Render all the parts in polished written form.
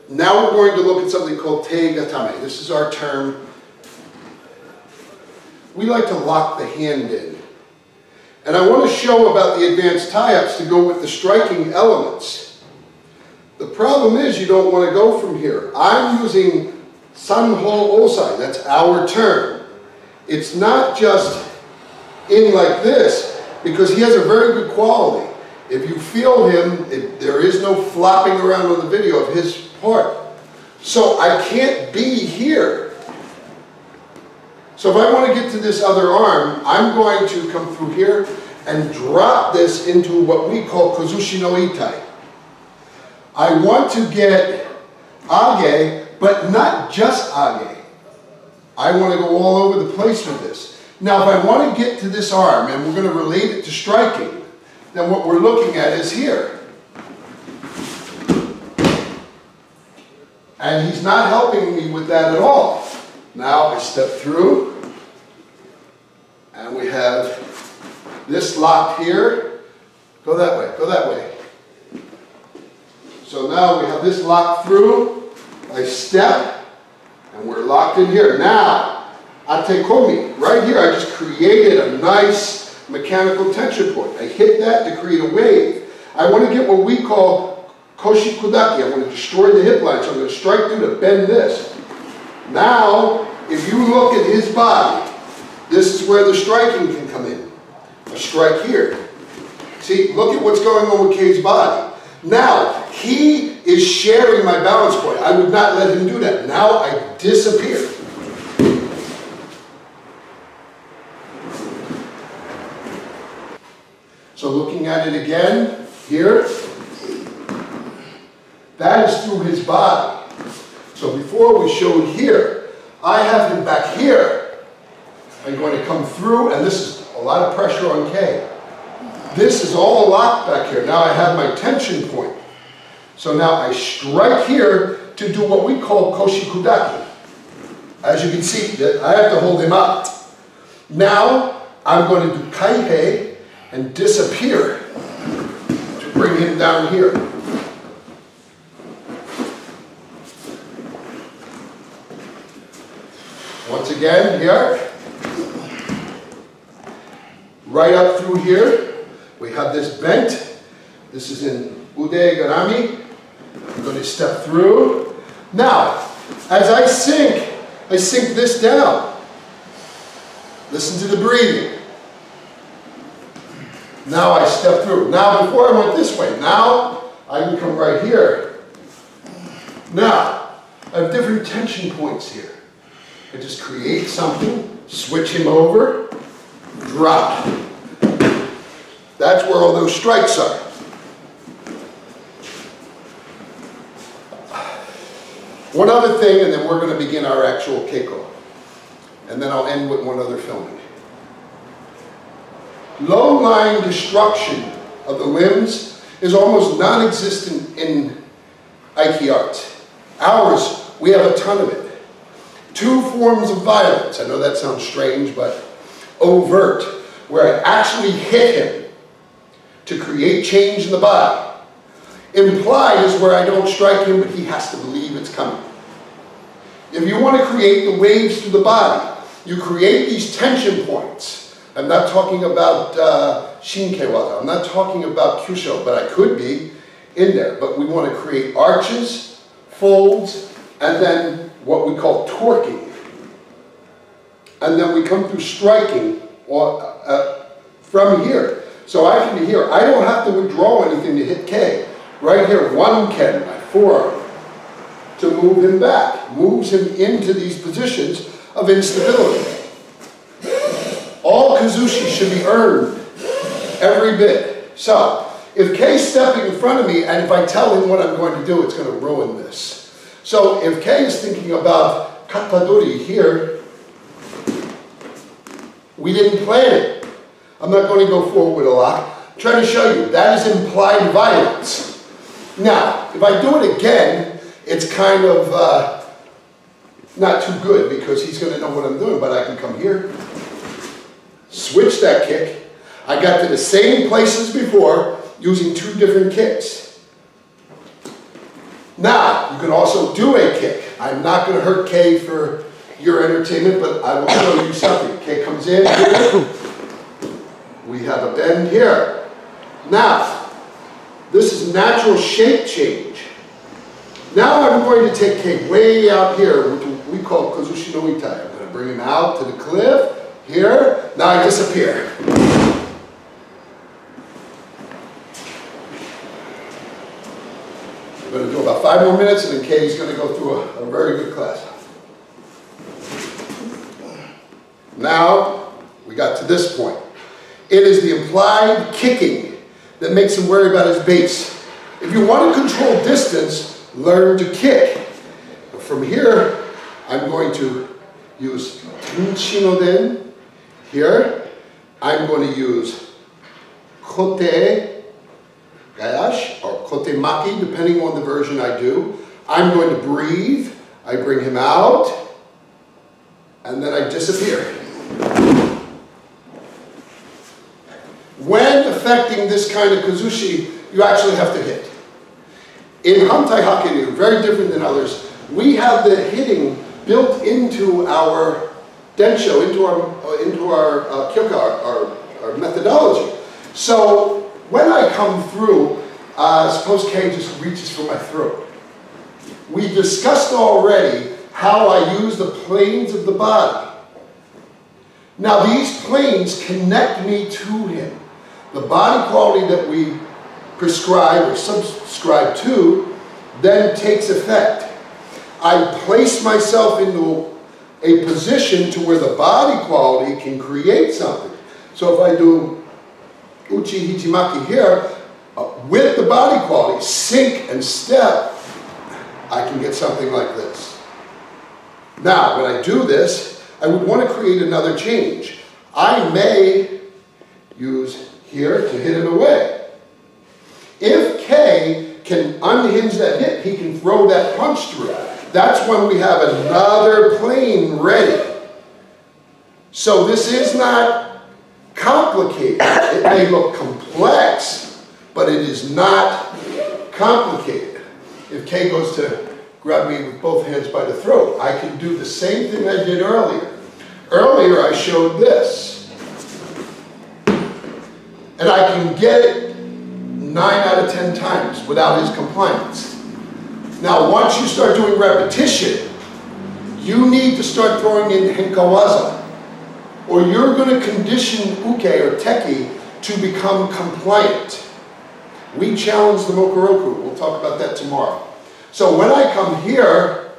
Now we're going to look at something called atekomi. This is our term. We like to lock the hand in. And I want to show about the advanced tie-ups to go with the striking elements. The problem is you don't want to go from here. I'm using sanho osai, that's our term. It's not just in like this, because he has a very good quality. If you feel him, there is no flopping around on the video of his part. So I can't be here. So if I want to get to this other arm, I'm going to come through here and drop this into what we call kozushi no itai. I want to get age, but not just age. I want to go all over the place with this. Now if I want to get to this arm, and we're going to relate it to striking, then what we're looking at is here. And he's not helping me with that at all. Now I step through, and we have this locked here. Go that way, go that way. So now we have this locked through. I step, and we're locked in here. Now, atekomi, right here, I just created a nice mechanical tension point. I hit that to create a wave. I want to get what we call koshi kudaki. I want to destroy the hip line, so I'm going to strike through to bend this. Now, if you look at his body, this is where the striking can come in. A strike here. See, look at what's going on with Kei's body. Now, he is sharing my balance point. I would not let him do that. Now I disappear. So looking at it again, here, that is through his body. So before we showed here, I have him back here. I'm going to come through, and this is a lot of pressure on Kei. This is all locked back here. Now I have my tension point. So now I strike here to do what we call koshi kudaki. As you can see, I have to hold him up. Now I'm going to do kaihei and disappear to bring him down here. Once again, here, right up through here, we have this bent. This is in ude garami. I'm going to step through. Now, as I sink this down. Listen to the breathing. Now I step through. Now, before I went this way, now I can come right here. Now, I have different tension points here. I just create something, switch him over, drop. That's where all those strikes are. One other thing, and then we're going to begin our actual kickoff. And then I'll end with one other filming. Low-lying destruction of the limbs is almost non-existent in Aiki art. Ours, we have a ton of it. Two forms of violence, I know that sounds strange, but overt, where I actually hit him to create change in the body. Implied is where I don't strike him, but he has to believe it's coming. If you want to create the waves through the body, you create these tension points. I'm not talking about shinkei waza, I'm not talking about kyusho, but I could be in there. But we want to create arches, folds, and then what we call torquing. And then we come through striking from here. So I can be here. I don't have to withdraw anything to hit Kei. Right here, one ken, my forearm, to move him back. Moves him into these positions of instability. All kazushi should be earned, every bit. So, if Kei's stepping in front of me, and if I tell him what I'm going to do, it's going to ruin this. So, if Kei is thinking about katadori here, we didn't plan it. I'm not going to go forward with a lock. I'm trying to show you, that is implied violence. Now, if I do it again, it's kind of not too good because he's going to know what I'm doing, but I can come here, switch that kick. I got to the same place as before using two different kicks. Now, you can also do a kick. I'm not going to hurt Kei for your entertainment, but I will show you something. Kei comes in here. We have a bend here. Now, this is natural shape change. Now I'm going to take Kei way out here, which we call kozushi no itai. I'm going to bring him out to the cliff, here. Now I disappear. I'm going to do about 5 more minutes, and then Kei's going to go through a very good class. Now, we got to this point. It is the implied kicking that makes him worry about his base. If you want to control distance, learn to kick. From here, I'm going to use tenchi no den. Here, I'm going to use kote gayashi or kote maki, depending on the version I do. I'm going to breathe. I bring him out, and then I disappear. When affecting this kind of kazushi, you actually have to hit. In Hantai Hakkyu, very different than others, we have the hitting built into our densho, into our kyoka, our methodology. So when I come through, suppose Kei just reaches for my throat. We discussed already how I use the planes of the body. Now these planes connect me to him. The body quality that we prescribe or subscribe to then takes effect. I place myself into a position to where the body quality can create something. So if I do uchi hichimaki here, with the body quality, sink and step, I can get something like this. Now, when I do this, I would want to create another change. I may use here to hit him away. If Kei can unhinge that hit, he can throw that punch through. That's when we have another plane ready. So this is not complicated. It may look complex, but it is not complicated. If Kei goes to grab me with both hands by the throat, I can do the same thing I did earlier. Earlier I showed this. And I can get it 9 out of 10 times without his compliance. Now once you start doing repetition, you need to start throwing in henka waza, or you're going to condition uke or teki to become compliant. We challenge the mokoroku. We'll talk about that tomorrow. So when I come here,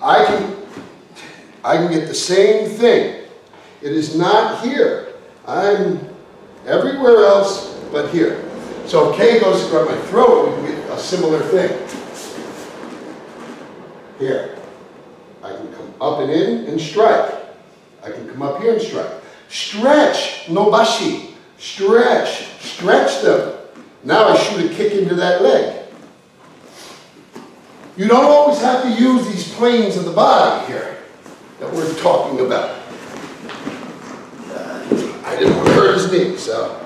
I can get the same thing. It is not here. I'm everywhere else but here. So if Kei goes to grab my throat, we can get a similar thing. Here. I can come up and in and strike. I can come up here and strike. Stretch, nobashi. Stretch. Stretch them. Now I shoot a kick into that leg. You don't always have to use these planes of the body here that we're talking about. I didn't want to hurt his knee, so.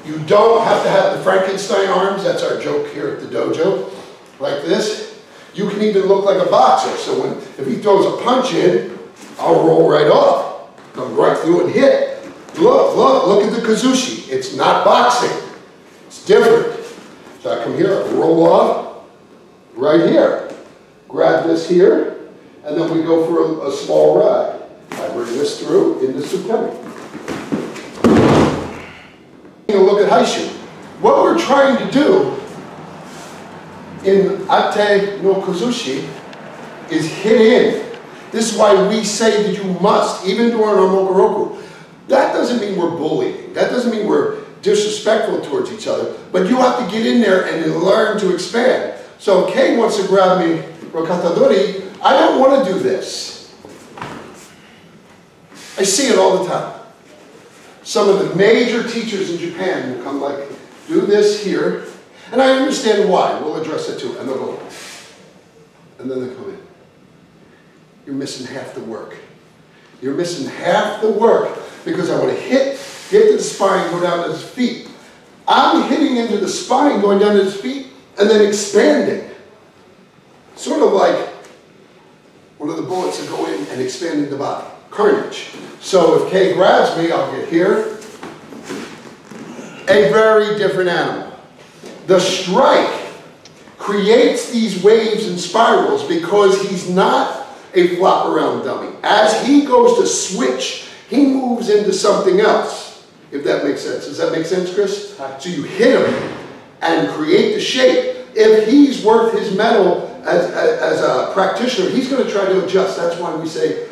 You don't have to have the Frankenstein arms. That's our joke here at the dojo. Like this. You can even look like a boxer. So if he throws a punch in, I'll roll right off. Come right through and hit. Look at the kazushi. It's not boxing. It's different. So I come here, roll off, right here. Grab this here, and then we go for a small ride. I bring this through into tsukemi. Look at haishu. What we're trying to do in ate no kazushi is hit in. This is why we say that you must, even during our mokoroku. That doesn't mean we're bullying. That doesn't mean we're disrespectful towards each other. But you have to get in there and learn to expand. So if Kei wants to grab me rokatadori, I don't want to do this. I see it all the time. Some of the major teachers in Japan will come like, do this here. And I understand why. We'll address it too. And they'll go, and then they come in. You're missing half the work. You're missing half the work because I want to get to the spine, go down to his feet. I'm hitting into the spine, going down to his feet. and then expanding. Sort of like one of the bullets that go in and expand in the body. Carnage. So if Kay grabs me, I'll get here. A very different animal. The strike creates these waves and spirals because he's not a flop around dummy. As he goes to switch, he moves into something else, if that makes sense. Does that make sense, Chris? So you hit him and create the shape. If he's worth his mettle as a practitioner, he's going to try to adjust. That's why we say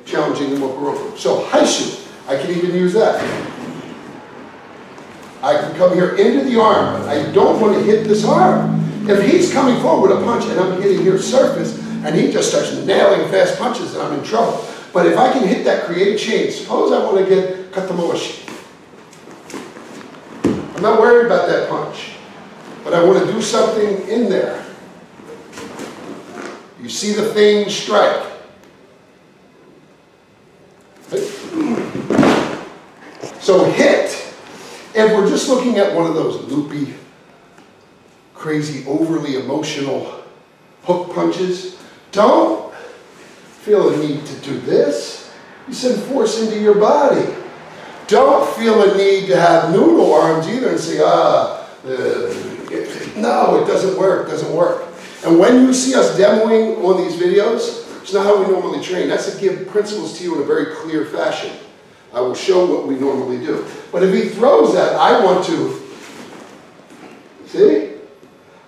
challenging the Mokuroku. So haishu, I can even use that. I can come here into the arm, but I don't want to hit this arm. If he's coming forward with a punch and I'm hitting here surface, and he just starts nailing fast punches, then I'm in trouble. But if I can hit that, create a change. Suppose I want to get katamoashi. I'm not worried about that punch, but I want to do something in there. You see the feigned strike. So hit. If we're just looking at one of those loopy, crazy, overly emotional hook punches, don't feel a need to do this. You send force into your body. Don't feel a need to have noodle arms either and say, no, it doesn't work, doesn't work. And when you see us demoing on these videos, it's not how we normally train. That's to give principles to you in a very clear fashion. I will show what we normally do. But if he throws that, I want to, see?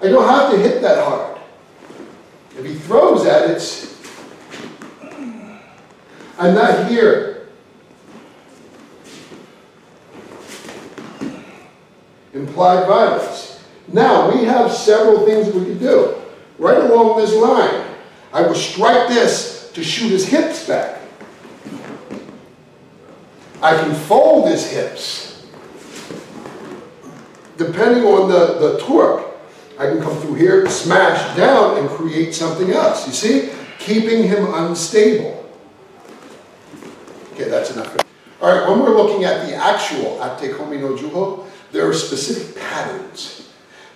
I don't have to hit that hard. If he throws that, it's, I'm not here. Implied violence. Now, we have several things that we can do. Right along this line, I will strike this to shoot his hips back. I can fold his hips. Depending on the torque, I can come through here, smash down, and create something else. You see? Keeping him unstable. Okay, that's enough. All right, when we're looking at the actual atekomi no juho, there are specific patterns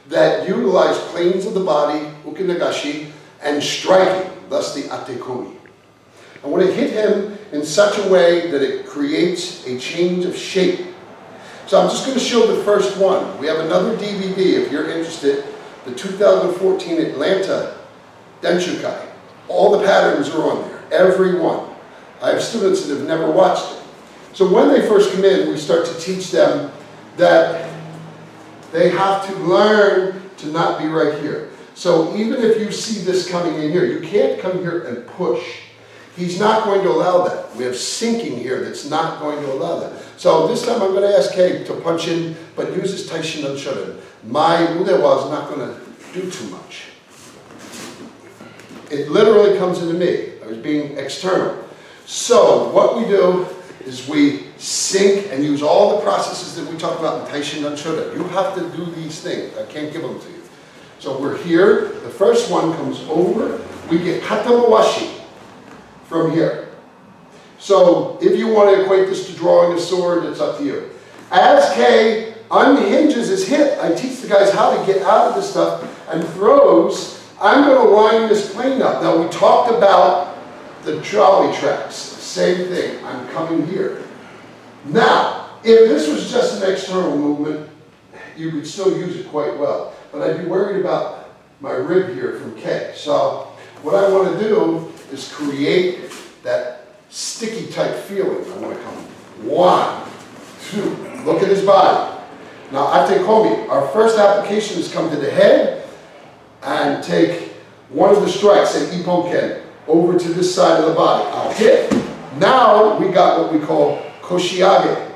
that utilize planes of the body, ukinagashi, and striking, thus the atekomi. I want to hit him in such a way that it creates a change of shape. So I'm just going to show the first one. We have another DVD, if you're interested, the 2014 Atlanta Denshukai. All the patterns are on there, every one. I have students that have never watched it. So when they first come in, we start to teach them that they have to learn to not be right here. So even if you see this coming in here, you can't come here and push. He's not going to allow that. We have sinking here that's not going to allow that. So this time I'm going to ask Kei to punch in, but use his taishin no shoden. My udewa is not going to do too much. It literally comes into me. I was being external. So what we do is we sink and use all the processes that we talk about in taishin no shoden. You have to do these things. I can't give them to you. So we're here. The first one comes over. We get katamawashi from here. So if you want to equate this to drawing a sword, it's up to you. As Kei unhinges his hip, I teach the guys how to get out of this stuff and throws. I'm going to line this plane up. Now we talked about the trolley tracks. Same thing. I'm coming here. Now, if this was just an external movement, you could still use it quite well. But I'd be worried about my rib here from Kei. So what I want to do is create that sticky type feeling. I want to come 1, 2, look at his body. Now atekomi, our first application is come to the head and take one of the strikes, say ipponken, over to this side of the body. I'll hit. Now we got what we call koshiage.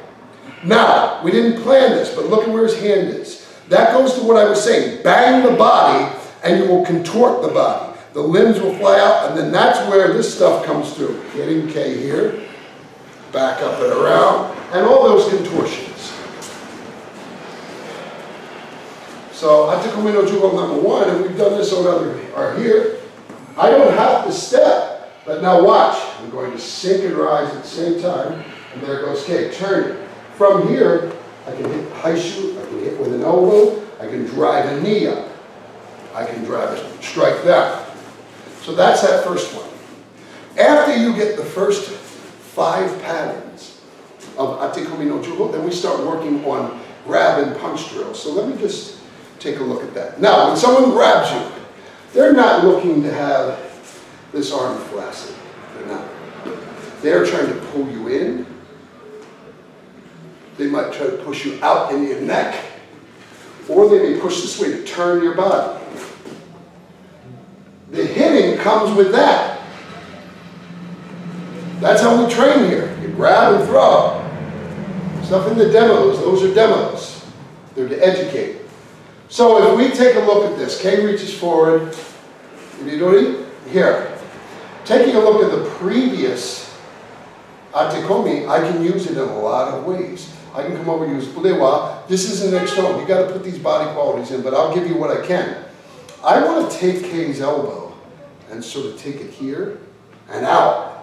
Now, we didn't plan this, but look at where his hand is. That goes to what I was saying. Bang the body and you will contort the body. The limbs will fly out, and then that's where this stuff comes through. Hitting K here, back up and around, and all those contortions. So, atekomi no juho number 1, and we've done this on other, are here. I don't have to step, but now watch. I'm going to sink and rise at the same time, and there goes K, turning. From here, I can hit haishu, I can hit with an elbow, I can drive a knee up. I can grab it, strike that. So that's that first one. After you get the first 5 patterns of atekomi no judo, then we start working on grab and punch drills. So let me just take a look at that. Now, when someone grabs you, they're not looking to have this arm flaccid. They're not. They're trying to pull you in. They might try to push you out in your neck, or they may push this way to turn your body. The hitting comes with that. That's how we train here. You grab and throw. Stuff in the demos, those are demos. They're to educate. So if we take a look at this, Kei reaches forward, here. Taking a look at the previous atekomi, I can use it in a lot of ways. I can come over and use urewa. This is an external. You got to put these body qualities in, but I'll give you what I can. I want to take Kei's elbow and sort of take it here and out.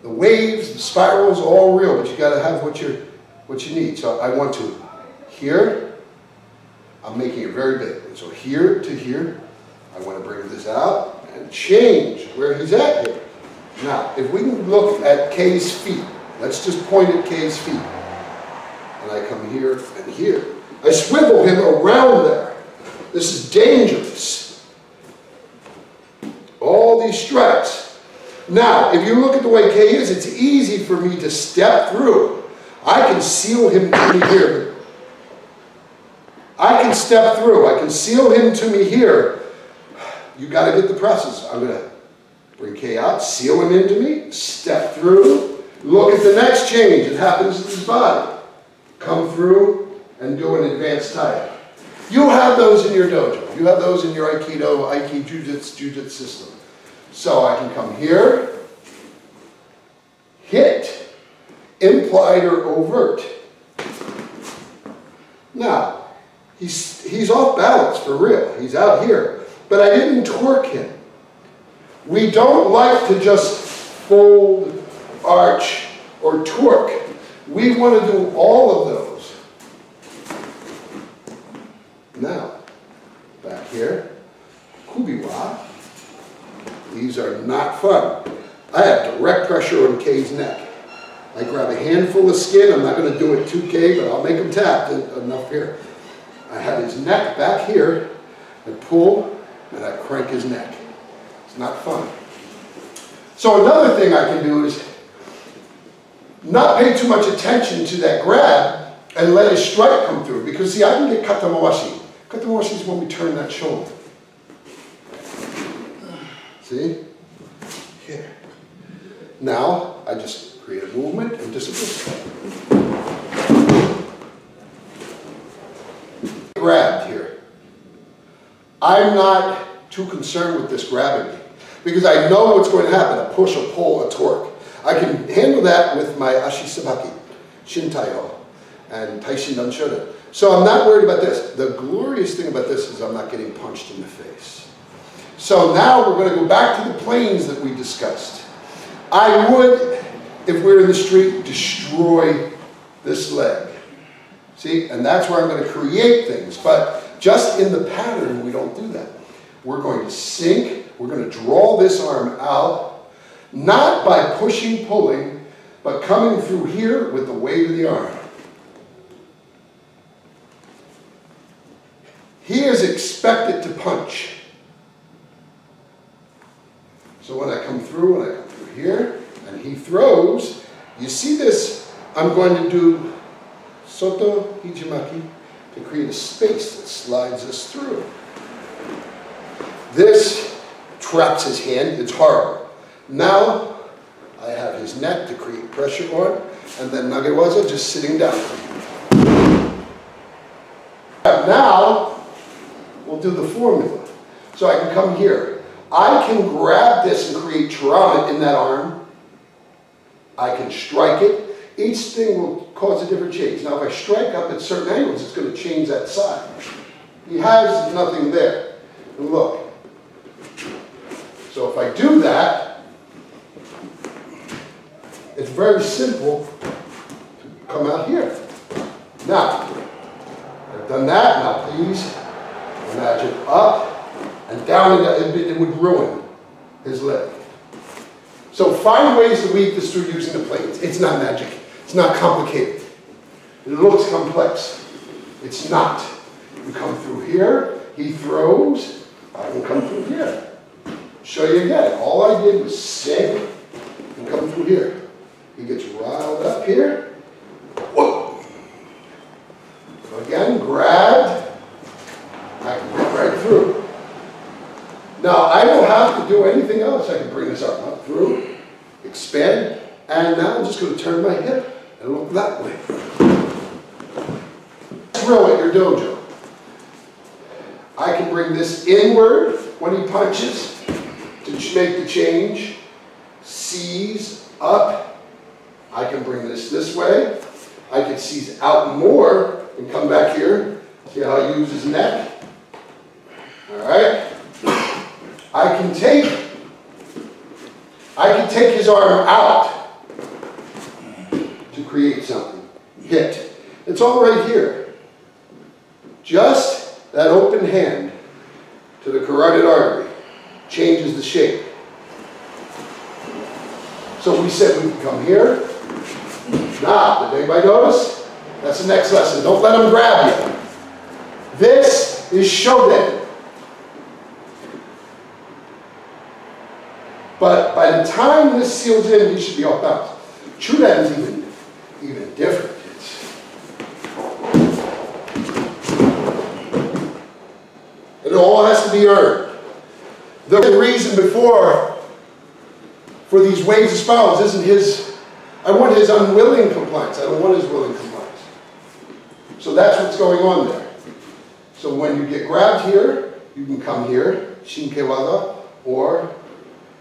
The waves, the spirals, all real, but you got to have what you need. So I want to here. I'm making it very big. So here to here. I want to bring this out and change where he's at here. Now, if we can look at Kei's feet, let's just point at Kei's feet. And I come here and here. I swivel him around there. This is dangerous. All these strikes. Now, if you look at the way Kei is, it's easy for me to step through. I can seal him to me here. I can step through. I can seal him to me here. You got to get the presses. I'm going to bring Kei out, seal him into me, step through. Look at the next change. It happens to his body. Come through and do an advanced tie. You have those in your dojo. You have those in your Aikido, aikijujutsu system. So I can come here, hit, implied or overt. Now, he's off balance for real. He's out here. But I didn't torque him. We don't like to just fold, arch, or torque. We want to do all of those. Now, back here, kubiwa. These are not fun. I have direct pressure on Kei's neck. I grab a handful of skin. I'm not going to do it 2K, but I'll make him tap enough here. I have his neck back here. I pull and I crank his neck. It's not fun. So another thing I can do is not pay too much attention to that grab and let his strike come through. Because see, I can get katamawashi. Katamawashi is when we turn that shoulder. See? Here. Now, I just create a movement and disappear. Grabbed here. I'm not too concerned with this grabbing me because I know what's going to happen, a push, a pull, a torque. I can handle that with my ashisabaki, shintaio, and taishin danshoden. So I'm not worried about this. The glorious thing about this is I'm not getting punched in the face. So now we're going to go back to the planes that we discussed. I would, if we're in the street, destroy this leg. See, and that's where I'm going to create things. But just in the pattern, we don't do that. We're going to sink. We're going to draw this arm out, not by pushing, pulling, but coming through here with the weight of the arm. He is expected to punch. So when I come through here, and he throws, you see this, I'm going to do soto hijimaki to create a space that slides us through. This traps his hand, it's horrible. Now, I have his neck to create pressure on, and then nagewaza just sitting down. Now, we'll do the formula. So I can come here. I can grab this and create trauma in that arm. I can strike it. Each thing will cause a different change. Now, if I strike up at certain angles, it's going to change that side. He has nothing there. And look. So if I do that, it's very simple to come out here. Now, I I've done that, now please imagine up and down, it would ruin his leg. So find ways to weave this through using the planes. It's not magic. It's not complicated. It looks complex. It's not. You come through here, he throws, I can come through here. Show you again. All I did was sink and come through here. He gets riled up here. Whoa. So again, grabbed. I can get right through. Now, I don't have to do anything else. I can bring this arm up through, expand, and now I'm just going to turn my hip and look that way. Drill at your dojo. I can bring this inward when he punches to make the change. Seize up. I can bring this way. I can seize out more and come back here. See how he uses his neck? All right. I can take his arm out to create something. Hit. It's all right here. Just that open hand to the carotid artery changes the shape. So we said we can come here. Now, did anybody notice? That's the next lesson. Don't let him grab you. This is shoden. But by the time this seals in, he should be off balance. Chudan is even different. It all has to be earned. The reason before for these waves of spirals isn't his, I want his unwilling compliance. I don't want his willing compliance. So that's what's going on there. So when you get grabbed here, you can come here, shinke waza, or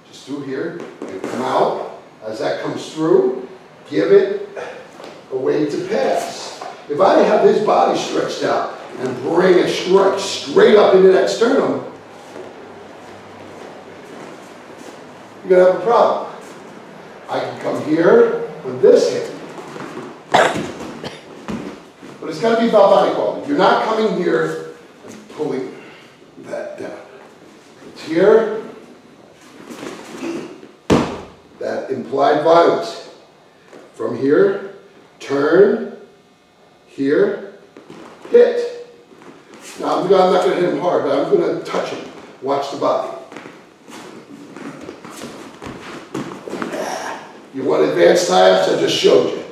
just through here and come out. As that comes through, give it a way to pass. If I have his body stretched out and bring a strike straight up into that sternum, you're going to have a problem. I can come here with this hand. But it's got to be about body quality. You're not coming here and pulling that down. It's here. That implied violence. From here, turn, here, hit. Now I'm not going to hit him hard, but I'm going to touch him. Watch the body. You want advanced tie-ups? I just showed you.